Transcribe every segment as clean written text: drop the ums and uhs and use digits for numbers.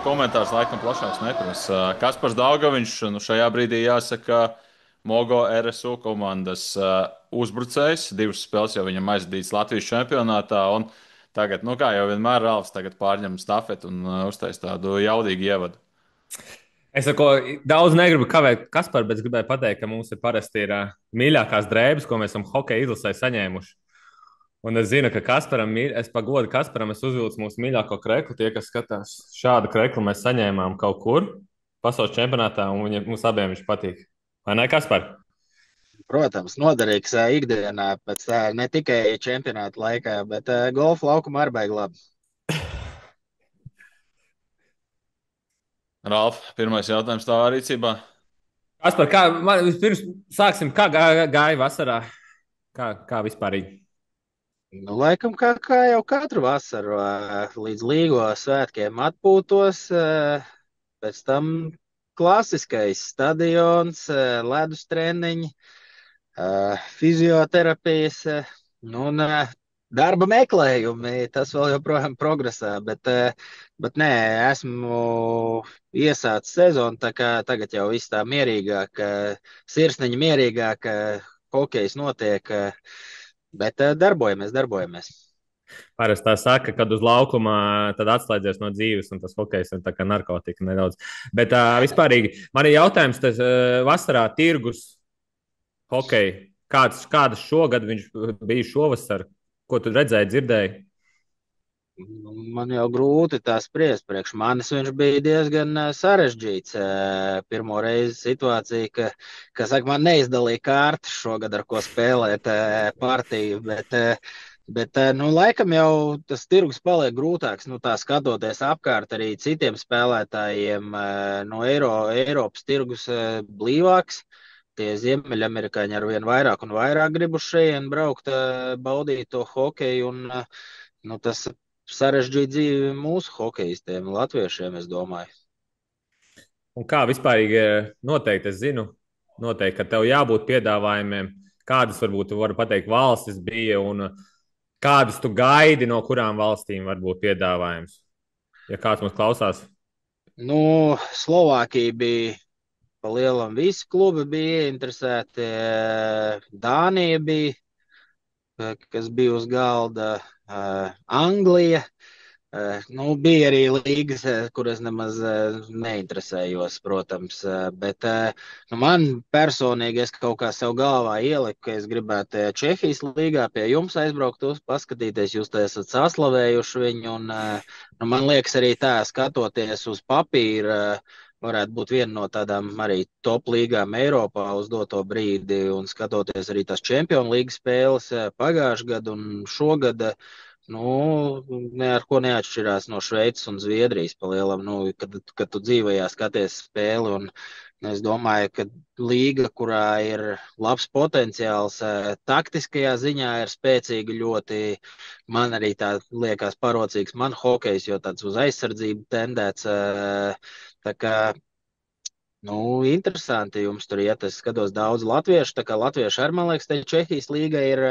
komentārs laikam plašāks neprasa. Kaspars Daugaviņš, šajā brīdī jāsaka, Mogo RSU komandas uzbrucējs. Divas spēles jau viņam aizdīts Latvijas čempionātā. Un tagad, kā jau vienmēr, Rāls tagad pārņem stafeti un uztais tādu jaudīgu ievadu. Es ar ko daudz negribu kavēt Kasparu, bet es gribēju pateikt, ka mums ir parasti mīļākās drēbes, ko mēs esam hokeja izlasē saņēmuši. Un es zinu, ka es pagodu Kasparam, es uzvilcu mūsu mīļāko kreklu. Tie, kas skatās, šādu kreklu mēs saņēmām kaut kur pasaules čempionātā, un mums abiem viņš patīk. Vai ne, Kaspar? Protams, noderīgs ikdienā, pēc ne tikai čempionāta laikā, bet golfa laukuma arī baigi labi. Ralf, pirmais jautājums tavā rīcībā. Kaspar, vispirms sāksim, kā gāja vasarā? Kā vispārīgi? Nu, laikam, kā jau katru vasaru, līdz līgo svētkiem atpūtos, pēc tam klasiskais stadions, ledus treniņi, fizioterapijas, un darba meklējumi. Tas vēl joprojām progresā, bet nē, esmu iesācis sezonu, tā kā tagad jau viss tā mierīgāk, sirsniņa mierīgāk, hokejs notiek, bet darbojamies. Parasti tā saka, kad uz laukuma tad atslēdzies no dzīves, un tas hokejs ir tā kā narkotika nedaudz. Bet vispārīgi man ir jautājums, tas vasarā tirgus hokeja. Kādas šogad viņš bija šovasar? Ko tu redzēji, dzirdēji? Man jau grūti tā spriest. Priekš manis viņš bija diezgan sarežģīts. Pirmo reizi situācija, ka saka, man neizdalīja kārtas šogad, ar ko spēlēt partiju, bet laikam jau tas tirgus paliek grūtāks. Tā skatoties apkārt arī citiem spēlētājiem no Eiropas tirgus blīvāks. Tie ziemeļamerikāņi ar vien vairāk un vairāk grib uz šejien braukt, baudīt to hokeju, un tas sarežģīja dzīvi mūsu hokeistiem, latviešiem, es domāju. Un kā vispārīgi noteikti, es zinu, noteikti, ka tev jābūt piedāvājumiem, kādas varbūt tu vari pateikt valstis bija un kādus tu gaidi, no kurām valstīm var būt piedāvājums? Ja kāds mums klausās. Slovākija bija pa lielam, visi klubi bija interesēti. Dānija bija, kas bija uz galda, Anglija. Bija arī līgas, kuras nemaz neinteresējos, protams, bet man personīgi es kaut kā sev galvā ieliku, ka es gribētu Čehijas līgā pie jums aizbraukt, paskatīties, jūs te esat saslavējuši viņu, un man liekas arī tā, skatoties uz papīra, varētu būt viena no tādām arī top līgām Eiropā uz doto brīdi, un skatoties arī tās Čempionu līgas spēles pagājušajā gadu un šogad, ne ar ko neatšķirās no Šveices un Zviedrijas pa lielam, kad tu dzīvajā skaties spēli, un es domāju, ka līga, kurā ir labs potenciāls, taktiskajā ziņā ir spēcīga ļoti, man arī tā liekas parocīgs, man hokejs, jo tāds uz aizsardzību tendēts, tā kā interesanti jums tur iet. Es skatos daudz latviešu, tā kā latvieši arī, man liekas, te Čehijas līga ir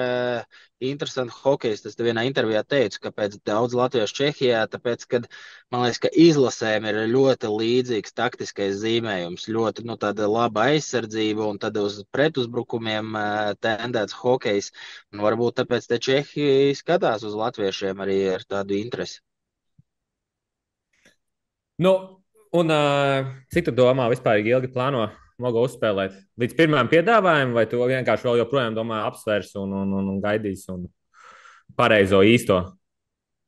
interesanti hokejs. Es te vienā intervijā teicu, ka pēc daudz latviešu Čehijā, tāpēc, kad man liekas, ka izlasēm ir ļoti līdzīgs taktiskais zīmējums, ļoti, tāda laba aizsardzība un tad uz pretuzbrukumiem tendēts hokejs. Un varbūt tāpēc te Čehi skatās uz latviešiem arī ar tādu interesi. Cik tu domā, vispār ilgi plāno Mogo uzspēlēt? Līdz pirmajam piedāvājumam, vai tu vienkārši vēl joprojām domā apsvērs un gaidīs un pareizo īsto?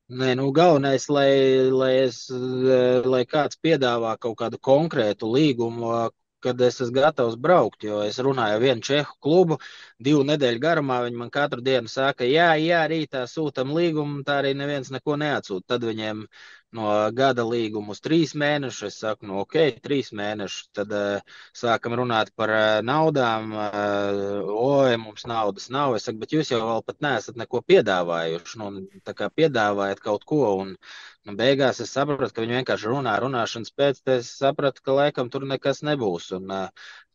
Nē, galvenais, lai kāds piedāvā kaut kādu konkrētu līgumu, kad es esmu gatavs braukt, jo es runāju ar vienu čehu klubu, 2 nedēļu garumā viņi man katru dienu saka, jā, rītā sūtam līgumu, tā arī neviens neko neatsūta. Tad viņiem no gada līgumu uz 3 mēnešus, es saku, ok, 3 mēnešus, tad sākam runāt par naudām, mums naudas nav, es saku, bet jūs jau vēl pat neesat neko piedāvājuši, tā kā piedāvājat kaut ko, un beigās es sapratu, ka viņi vienkārši runāšanas pēc, es sapratu, ka laikam tur nekas nebūs. Un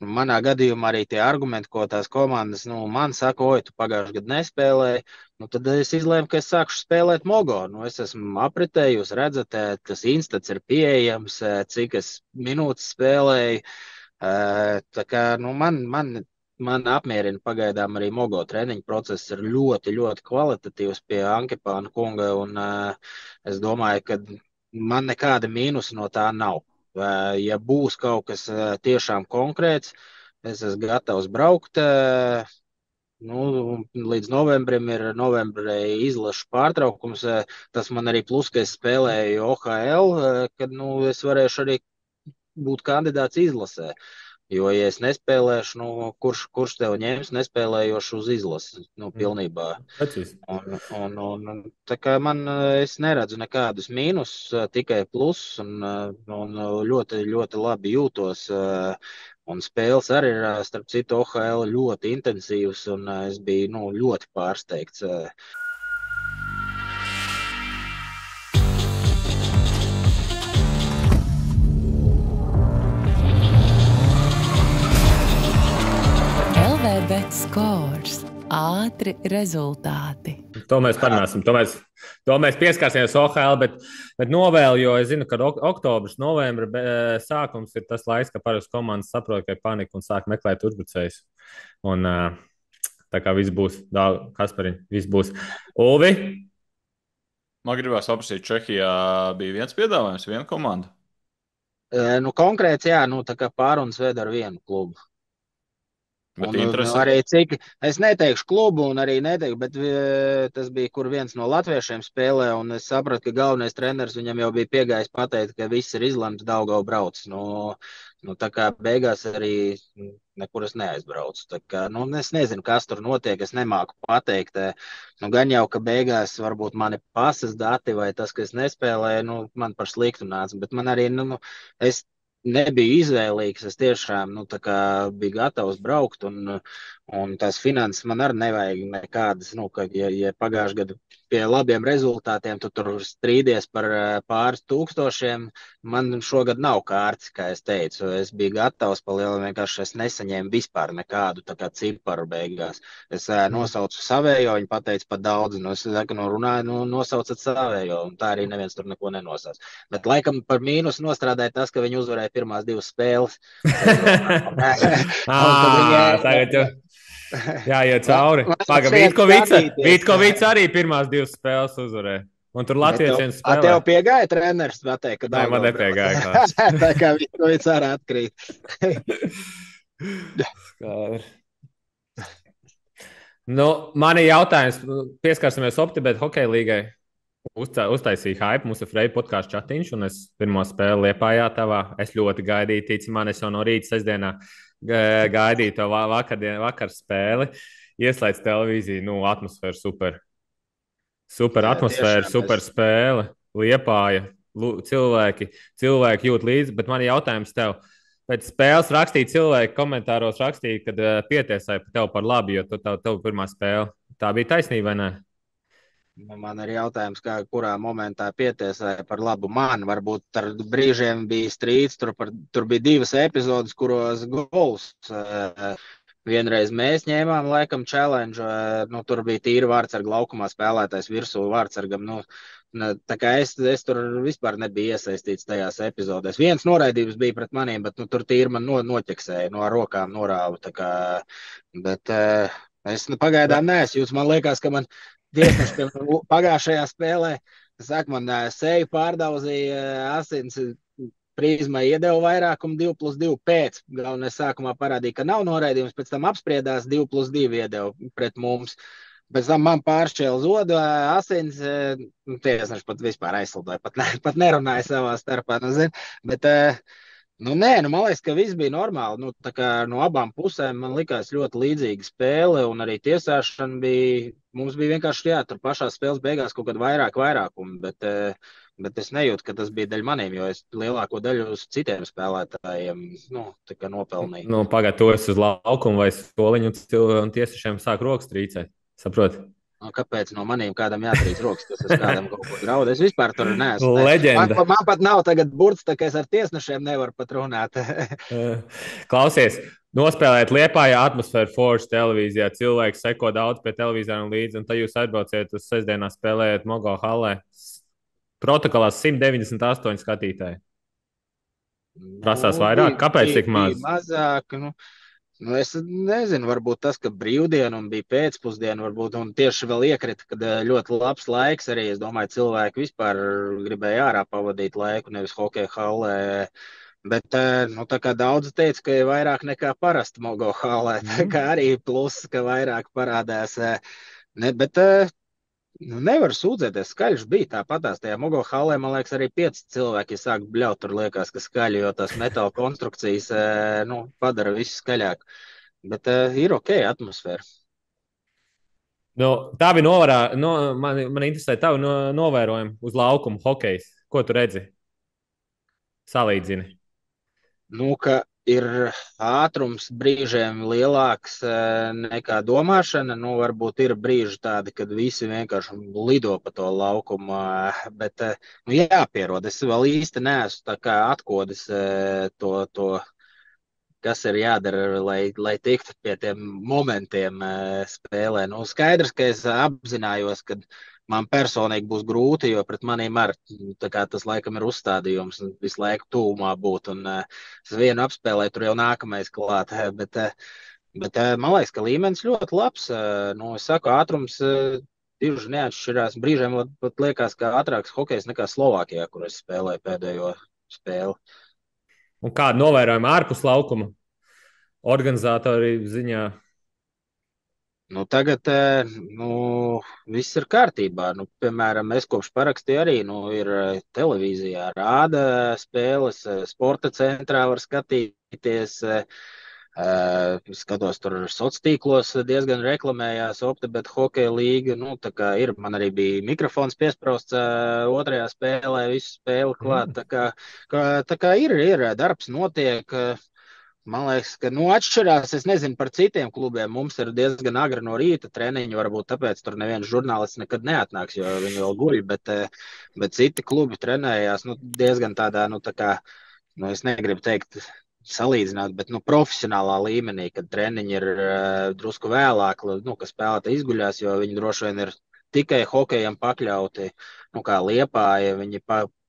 manā gadījumā arī tie argumenti, ko tās komandas man saka, oi, tu pagājušajā gadā nespēlēji, Nu, tad es izlēmu, ka es sākšu spēlēt Mogo. Nu, es esmu apritē, jūs redzat, tas instats ir pieejams, cik es minūtes spēlēju. Tā kā nu, man apmierina pagaidām arī Mogo treniņu process ir ļoti, ļoti kvalitatīvs pie Ankepāna kunga, un es domāju, ka man nekāda mīnusa no tā nav. Ja būs kaut kas tiešām konkrēts, es esmu gatavs braukt. Nu, līdz novembrim ir izlašu pārtraukums. Tas man arī plus, ka es spēlēju OHL, kad es varēšu arī būt kandidāts izlasē. Jo, ja es nespēlēšu, kurš tev ņems nespēlējošu uz izlasi? Pilnībā. Precīzi. Tā kā es neredzu nekādus mīnus, tikai plusus, un ļoti, ļoti labi jūtos. Un spēles arī ir, starp citu, OHL ļoti intensīvas, un es biju ļoti pārsteigts. Bet skors, ātri rezultāti. To mēs parunāsim. To mēs pieskarsimies OHL, bet novēlu, jo es zinu, ka oktobris, novembra sākums ir tas laiks, kad parasti komandas saprot, ka ir panika un sāk meklēt uzbrucējus. Un tā kā viss būs, Kaspariņ, viss būs. Ulvi? Man gribās apsīt, Čehijā bija viens piedāvājums, viena komanda. Konkrēts, jā, tā kā pārunas ved ar vienu klubu. Arī cik, es neteikšu klubu un arī neteikšu, bet tas bija, kur viens no latviešiem spēlē, un es sapratu, ka galvenais treneris viņam jau bija piegājis pateikt, ka viss ir izlemts, Daugava brauc. Tā kā beigās arī nekur es neaizbraucu. Tā kā, es nezinu, kas tur notiek, es nemāku pateikt. Gan jau, ka beigās varbūt mani pasas dati vai tas, ka es nespēlēju, man par sliktu nāca, bet man arī, es nebiju izvēlīgs. Es tiešām biju gatavs braukt, un tās finanses man arī nevajag nekādas. Ja pagājušajā gadā pie labiem rezultātiem tu tur strīdies par pāris tūkstošiem, man šogad nav kārtas, kā es teicu. Es biju gatavs palielināt, vienkārši es nesaņēmu vispār nekādu ciparu beigās. Es nosaucu savējo, viņi pateica par daudz, es saku, runāju, nosaucat savējo, un tā arī neviens tur neko nenosauc. Bet laikam par mīnus nostrādāja tas, ka viņi uzvarēja pirmās divas spēles. Tagad jau. Jā, iet cauri. Vītkovics arī pirmās divas spēles uzvarēja. Un tur Latvijas viens spēlē. Tev piegāja treneris, pateikt, ka Nē, man nepiegāja. Tā kā Vītkovics arī atkrīt. Man ir jautājums, pieskarsimies OptiBet hokeja līgai. Uztaisīja hype, mums ir Freja podkāsts chatiņš, un es pirmo spēli Liepājā tavā. Es ļoti gaidīju, tici man, es jau no rīta sestdienā gaidīju to vakar spēli. Ieslēdz televīziju, atmosfēra super. Super atmosfēra, super spēle. Liepāja, cilvēki jūt līdzi, bet man ir jautājums tev. Pēc spēles rakstīja cilvēki, komentāros rakstīja, kad pietiesāja tev par labi, jo tev pirmā spēle. Tā bija taisnība, vai ne? Man ir jautājums, kurā momentā pietiesāja par labu man. Varbūt ar brīžiem bija strīds, tur bija divas epizodes, kuros gols. Vienreiz mēs ņēmām laikam challenge, tur bija tīri vārdsarga laukumā spēlētājs virsū vārdsargam. Tā kā es tur vispār nebiju iesaistīts tajās epizodēs. Viens noraidījums bija pret maniem, bet tur tīri man noķeksēja, no rokām norāva. Bet es pagaidām neesmu. Man liekas, ka man tiesneši pagājušajā spēlē, man seju pārdaudzīja, asins prizmai iedeva vairākumu 2+2 pēc. Galvenais sākumā parādīja, ka nav noraidījums, pēc tam apspriedās 2+2 iedeva pret mums. Pēc tam man pāršķēla zodu, asins, tiesneši pat vispār aizsildoja, pat nerunāja savā starpā. Bet, man liekas, ka viss bija normāli. No abām pusēm man likās ļoti līdzīga spēle, un arī tiesāšana bija. Mums bija vienkārši tur pašā spēles beigās kaut kāda vairākuma, bet es nejūtu, ka tas bija daļa maniem, jo es lielāko daļu uz citiem spēlētājiem nopelnīju. Pagaid, to es uz laukumu vai soliņu un tiesnešiem sāk rokas trīcēt. Saproti? Kāpēc no maniem kādam jātrīc rokas, kas es kādam kaut ko draudu? Es vispār tur neesmu. Ne. Leģenda. Man pat nav tagad burts, tā kā es ar tiesnešiem nevaru pat runāt. Klausies, nospēlēt Liepājā atmosfēru Forge televīzijā. Cilvēki seko daudz pie televīzijām līdzi, un tad jūs atbrauciet uz sestdienā spēlējot Mogo hallē. Protokolā 198 skatītāji. Prasās vairāk? Kāpēc tik maz? Mazāk, es nezinu, varbūt tas, ka brīvdiena un bija pēcpusdiena, varbūt, un tieši vēl iekrita, kad ļoti labs laiks arī, es domāju, cilvēki vispār gribēja ārā pavadīt laiku, nevis hokeja hallē. Bet, tā kā daudzi teica, ka ir vairāk nekā parasti Mogo hallē, tā kā arī pluss, ka vairāk parādās. Bet nevar sūdzēties, skaļš bija tāpatās. Tajā Mogo hallē, man liekas, arī 5 cilvēki sāk bļaut, tur liekas, ka skaļi, jo tās metāla konstrukcijas padara visu skaļāk. Bet ir ok atmosfēra. Tā bija novērā, man interesē tavu novērojumu uz laukumu hokejs. Ko tu redzi? Salīdzini. Ka ir ātrums brīžiem lielāks nekā domāšana. Varbūt ir brīži tādi, kad visi vienkārši lido pa to laukumu, bet jāpierod. Es vēl īsti neesmu tā kā atkodis to, kas ir jādara, lai tiktu pie tiem momentiem spēlē. Skaidrs, ka es apzinājos, ka man personīgi būs grūti, jo pret maniem tas laikam ir uzstādījums visu laiku tūmā būt. Un es vienu apspēlēju, tur jau nākamais klāt. Bet man liekas, ka līmenis ļoti labs. Es saku, ātrums tieši neatšķirās. Brīžiem pat liekas, ka ātrāks hokejs nekā Slovākijā, kur es spēlēju pēdējo spēli. Un kādu novērojumu ārpus laukuma organizatori ziņā? Tagad viss ir kārtībā. Piemēram, es kopš parakstīju arī ir televīzijā rāda spēles, sporta centrā var skatīties. Skatos, tur sociālos tīklos diezgan reklamējās OptiBet hokeja līga. Tā kā ir, man arī bija mikrofons piesprausts otrajā spēlē, visu spēli klāt. Tā kā ir darbs notiek. Man liekas, ka atšķirās. Es nezinu par citiem klubiem. Mums ir diezgan agri no rīta treniņi. Varbūt tāpēc tur neviens žurnālists nekad neatnāks, jo viņi vēl guļ. Bet citi klubi trenējās diezgan tādā, tā kā, es negribu teikt salīdzināt, bet profesionālā līmenī, kad treniņi ir drusku vēlāk, ka spēlētāji izguļās, jo viņi droši vien ir tikai hokejam pakļauti, kā Liepāja, viņi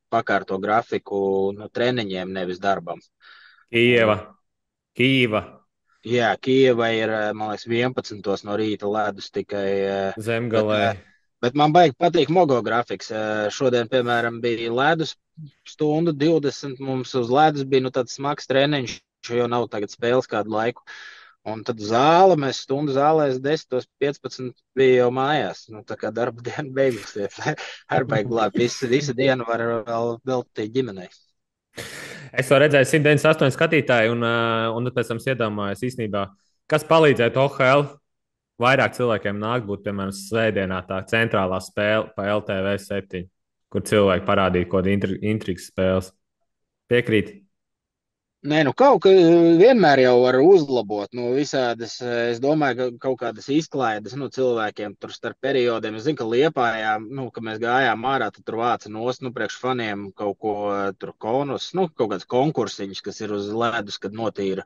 pakārto grafiku treniņiem, nevis darbam. Kīva. Jā, Kijeva ir, man liekas, 11 no rīta ledus tikai Zemgalē. Bet man baigi patīk Mogo grafiks. Šodien, piemēram, bija ledus stundu 20. Mums uz ledus bija tāds smags treniņš, jo nav tagad spēles kādu laiku. Un tad mēs stundu zālēs 10:15 bija jau mājās. Tā kā darba diena beigusies. Ar baigi labi. Visu dienu var vēl veltīt ģimenei. Es to redzēju 198 skatītāji, un pēc tam iedomājos īstenībā, kas palīdzētu OHL vairāk cilvēkiem nākt būt, piemēram, svētdienā tā centrālā spēle pa LTV 7, kur cilvēki parādīja kaut kādu intrigas spēles. Piekrīt? Nē, kaut kā vienmēr jau var uzlabot. Visādas, es domāju, ka kaut kādas izklaides cilvēkiem tur starp periodiem. Es zinu, ka Liepājā, ka mēs gājām ārā, tad tur vāca nost, priekš faniem kaut ko tur konus, kaut kāds konkursiņš, kas ir uz ledus, kad notīra.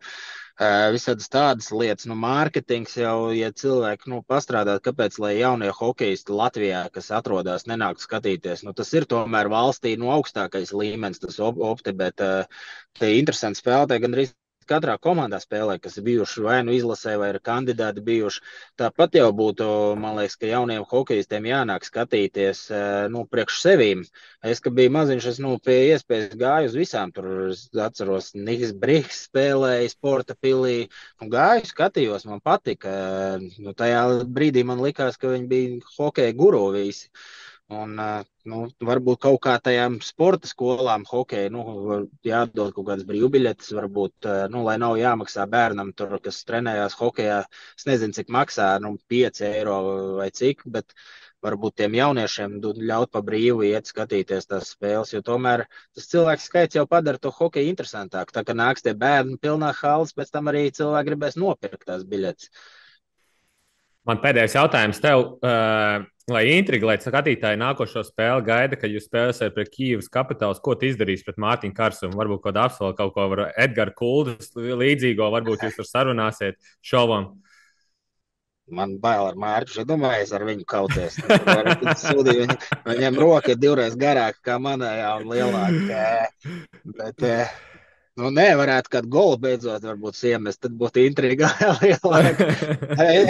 Visādas tādas lietas, mārketings jau, ja cilvēki pastrādāt, kāpēc, lai jaunie hokeisti Latvijā, kas atrodas, nenāk skatīties. Tas ir tomēr valstī augstākais līmenis, tas OptiBet. Te ir interesanti spēlētāji, gan arī katrā komandā spēlē, kas ir bijuši vai izlasē, vai ir kandidāti bijuši. Tāpat jau būtu, man liekas, ka jauniem hokeistiem jānāk skatīties priekš sevīm. Es, kad biju maziņš, es pie iespējas gāju uz visām. Tur atceros, Niks Brīks spēlēja sporta pilī. Gāju, skatījos, man patika. Tajā brīdī man likās, ka viņi bija hokeja guru visi. Un, varbūt kaut kā tajām sporta skolām hokeja, jādod kaut kādas brīvbiļetes, varbūt, lai nav jāmaksā bērnam tur, kas trenējās hokejā. Es nezinu, cik maksā, 5 eiro vai cik, bet varbūt tiem jauniešiem ļaut pa brīvu iet skatīties tās spēles, jo tomēr tas cilvēks skaits jau padara to hokeju interesantāku. Tā kā nāks tie bērni pilnā halas, pēc tam arī cilvēki gribēs nopirkt tās biļetes. Man pēdējais jautājums tev, lai intriga, lai skatītāji nākošo spēli gaida, kad jūs spēlēsiet pret Kijivas Kapitāls, ko tu izdarīsi pret Mārtiņu Karsumu? Varbūt kaut kādu apsolu, kaut ko var Edgara Kuldas līdzīgo, varbūt jūs tur sarunāsiet šovam. Man bail ar Mārķu. Es domāju, es ar viņu kauties. Viņam roka ir divreiz garāka kā manējā un lielāka. Bet, nu, nevarētu kādu golu beidzot varbūt iemest, tad būtu intriga lielāka.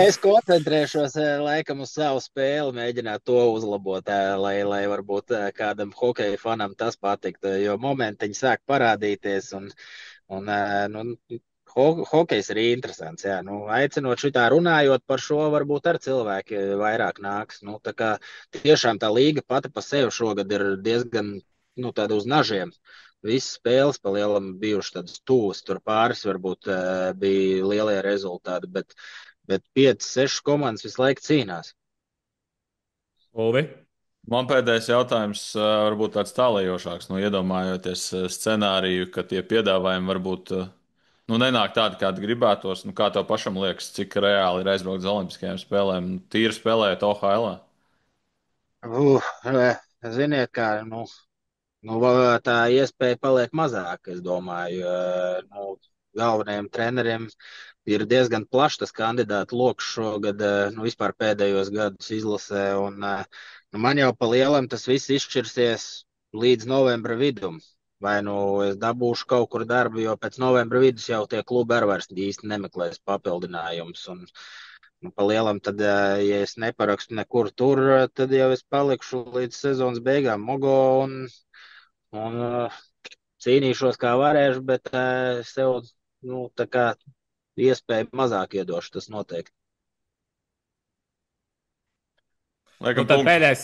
Es koncentrēšos laikam uz savu spēli, mēģināt to uzlabot, lai varbūt kādam hokeja fanam tas patiktu, jo momentiņi sāk parādīties un nu, hokejs ir interesants. Jā. Nu, aicinot šitā runājot par šo, varbūt ar cilvēki vairāk nāks. Nu, tā kā tiešām tā līga pati pa sevi šogad ir diezgan tāda uz nažiem. Visas spēles pa lielam bijušas tādas tūs, tur pāris varbūt bija lielie rezultāti, bet 5-6 komandas visu laiku cīnās. Ulvi? Man pēdējais jautājums varbūt tāds tālējošāks, iedomājoties scenāriju, ka tie piedāvājumi varbūt nenāk tādi, kādi gribētos. Kā tev pašam liekas, cik reāli ir aizbraukt uz Olimpiskajām spēlēm? Tīri spēlējot OHL? Ziniet, kā tā iespēja paliek mazāk, es domāju. Galvenajiem treneriem ir diezgan plašs tas kandidātu lokus šogad, vispār pēdējos gadus izlasē. Man jau pa lielam tas viss izšķirsies līdz novembra vidum. Vai es dabūšu kaut kur darbu, jo pēc novembra vidus jau tie klubi arī vairs īsti nemeklēs papildinājumus. Pa lielam, tad, ja es neparakstu nekur tur, tad jau es palikšu līdz sezonas beigām Mogo un cīnīšos kā varēšu, bet sev tā kā iespēju mazāk iedošu, tas noteikti. Liekam, tad pēdējais.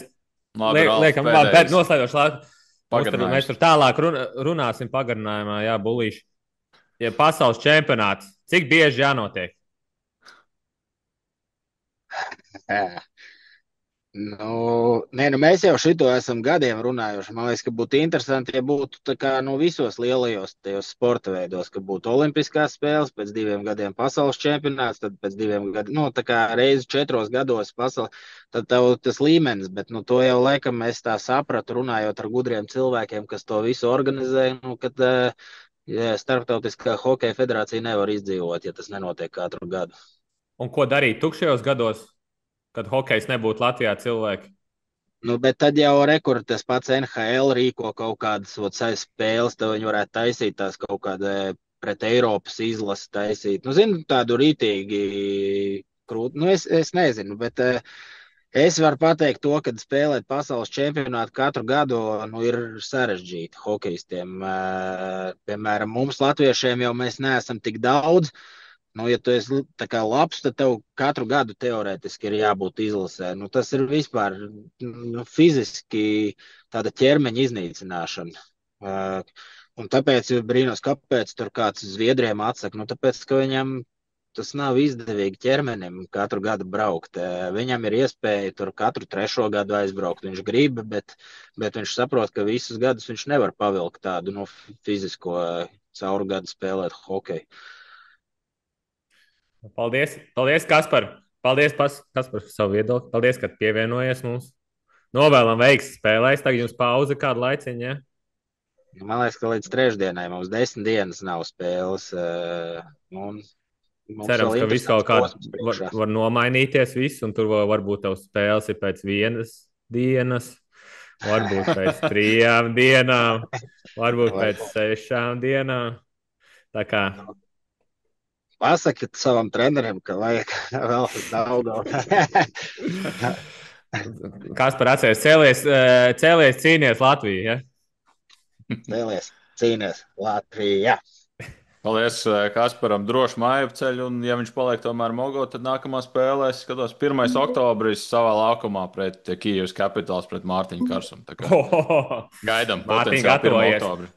Liekam, noslēdzošs laiks. Mēs tur tālāk runāsim pagarinājumā, jā, bulīši. Ja pasaules čempionāts, cik bieži jānotiek? Mēs jau šito esam gadiem runājuši. Man liekas, ka būtu interesanti, ja būtu tā kā visos lielajos tajos sporta veidos, ka būtu olimpiskās spēles, pēc 2 gadiem pasaules čempionāts, tad pēc 2 gadiem, tā kā reizi 4 gados pasaules, tad tas līmenis, bet to jau laikam es tā sapratu, runājot ar gudriem cilvēkiem, kas to visu organizē, kad Starptautiskā hokeja federācija nevar izdzīvot, ja tas nenotiek katru gadu. Un ko darīt tukšajos gados? Kad hokejs nebūtu Latvijā cilvēki. Bet tad jau tas pats NHL rīko kaut kādas spēles, tad viņi varētu taisīt tās kaut kādā pret Eiropas izlasi taisīt. Tādu rītīgi krūti. Es nezinu, bet es varu pateikt to, ka spēlēt pasaules čempionātu katru gadu ir sarežģīti hokejistiem. Piemēram, mums latviešiem jau mēs neesam tik daudz. Ja tu esi tā kā labs, tad tev katru gadu teorētiski ir jābūt izlasē. Tas ir vispār fiziski tāda ķermeņa iznīcināšana. Un tāpēc brīnos, kāpēc tur kāds Zviedriem atsaka. Tāpēc, ka viņam tas nav izdevīgi ķermenim katru gadu braukt. Viņam ir iespēja tur katru 3. gadu aizbraukt. Viņš grib, bet viņš saprot, ka visus gadus viņš nevar pavilkt tādu fizisko cauru gadu spēlēt hokeju. Paldies, Kaspar. Paldies, Kaspar, par savu viedokli. Paldies, ka pievienojies mums. Novēlam veiksmi spēlēs. Tagad jums pauze kādu laiciņu, ja? Man liekas, ka līdz 3. mums 10 dienas nav spēles. Cerams, ka viss kaut kā var nomainīties viss, un tur varbūt tavs spēles ir pēc 1 dienas, varbūt pēc 3 dienām, varbūt pēc 6 dienām. Tā kā... Pasakiet savam trenerim, ka vajag vēl daudz. Kaspar, atceries, cēlies, cīnies Latviju, ja? Cēlies, cīnies Latviju, jā. Paldies Kasparam, droši māju ceļu, un ja viņš paliek tomēr Mogo, tad nākamā spēlē es skatos 1. oktobris savā laukumā pret Kijivas Kapitāls pret Mārtiņu Karsumu. Gaidām potenciāli 1. oktobri.